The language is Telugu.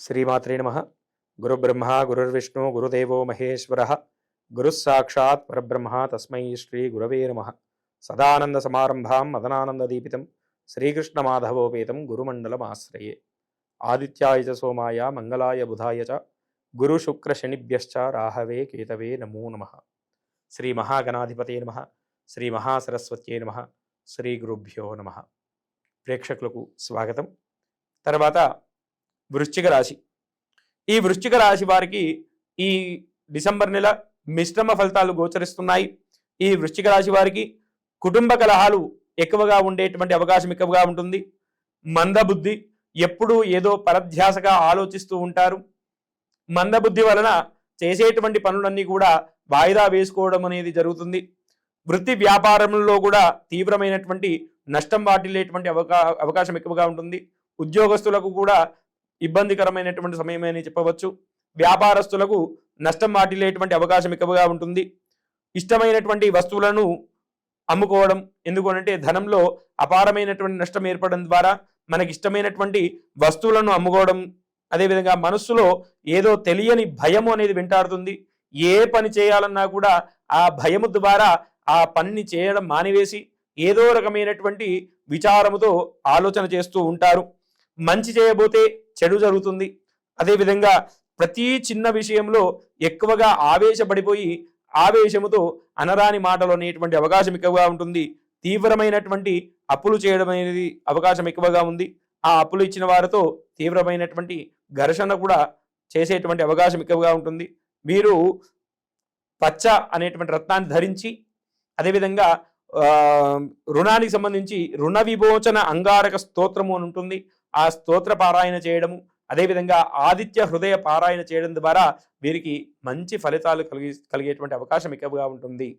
శ్రీమాత్రే నమః. గురుబ్రహ్మ గురుర్విష్ణు గురుదేవో మహేశ్వరః. గురుస్సాక్షాత్ పరబ్రహ్మ తస్మై శ్రీ గురవే నమః. సదానంద సమారంభాం మదనానందదీపితం శ్రీకృష్ణమాధవోపేతం గురుమండలమాశ్రయే. ఆదిత్యాయ చ సోమాయ మంగళాయ బుధాయ చ గురు శుక్ర శనిభ్యశ్చ రాహవే కేతవే నమో నమః. శ్రీ మహాగణాధిపతే నమః. శ్రీ మహాసరస్వత్యే నమః. శ్రీ గురుభ్యో నమః. ప్రేక్షకులకు స్వాగతం. తర్వాత వృశ్చిక రాశి. ఈ వృశ్చిక రాశి వారికి ఈ డిసెంబర్ నెల మిశ్రమ ఫలితాలు గోచరిస్తున్నాయి. ఈ వృశ్చిక రాశి వారికి కుటుంబ కలహాలు ఎక్కువగా ఉండేటువంటి అవకాశం ఎక్కువగా ఉంటుంది. మందబుద్ధి, ఎప్పుడూ ఏదో పరధ్యాసగా ఆలోచిస్తూ ఉంటారు. మందబుద్ధి వలన చేసేటువంటి పనులన్నీ కూడా వాయిదా వేసుకోవడం అనేది జరుగుతుంది. వృత్తి వ్యాపారంలో కూడా తీవ్రమైనటువంటి నష్టం వాటిల్లేటువంటి అవకాశం ఎక్కువగా ఉంటుంది. ఉద్యోగస్తులకు కూడా ఇబ్బందికరమైనటువంటి సమయమని చెప్పవచ్చు. వ్యాపారస్తులకు నష్టం వాటిల్లేటువంటి అవకాశం ఎక్కువగా ఉంటుంది. ఇష్టమైనటువంటి వస్తువులను అమ్ముకోవడం, ఎందుకంటే ధనంలో అపారమైనటువంటి నష్టం ఏర్పడడం ద్వారా మనకి ఇష్టమైనటువంటి వస్తువులను అమ్ముకోవడం. అదేవిధంగా మనస్సులో ఏదో తెలియని భయము అనేది వెంటాడుతుంది. ఏ పని చేయాలన్నా కూడా ఆ భయము ద్వారా ఆ పనిని చేయడం మానివేసి ఏదో రకమైనటువంటి విచారముతో ఆలోచన చేస్తూ ఉంటారు. మంచి చేయబోతే చెడు జరుగుతుంది. అదేవిధంగా ప్రతి చిన్న విషయంలో ఎక్కువగా ఆవేశపడిపోయి ఆవేశముతో అనరాని మాటలు అనేటువంటి అవకాశం ఎక్కువగా ఉంటుంది. తీవ్రమైనటువంటి అప్పులు చేయడం అనేది అవకాశం ఎక్కువగా ఉంది. ఆ అప్పులు ఇచ్చిన వారితో తీవ్రమైనటువంటి ఘర్షణ కూడా చేసేటువంటి అవకాశం ఎక్కువగా ఉంటుంది. వీరు పచ్చ అనేటువంటి రత్నాన్ని ధరించి, అదేవిధంగా రుణానికి సంబంధించి రుణ విమోచన అంగారక స్తోత్రము అని ఉంటుంది. ఆ స్తోత్ర పారాయణ చేయడము, అదేవిధంగా ఆదిత్య హృదయ పారాయణ చేయడం ద్వారా వీరికి మంచి ఫలితాలు కలిగేటువంటి అవకాశం ఎక్కువగా ఉంటుంది.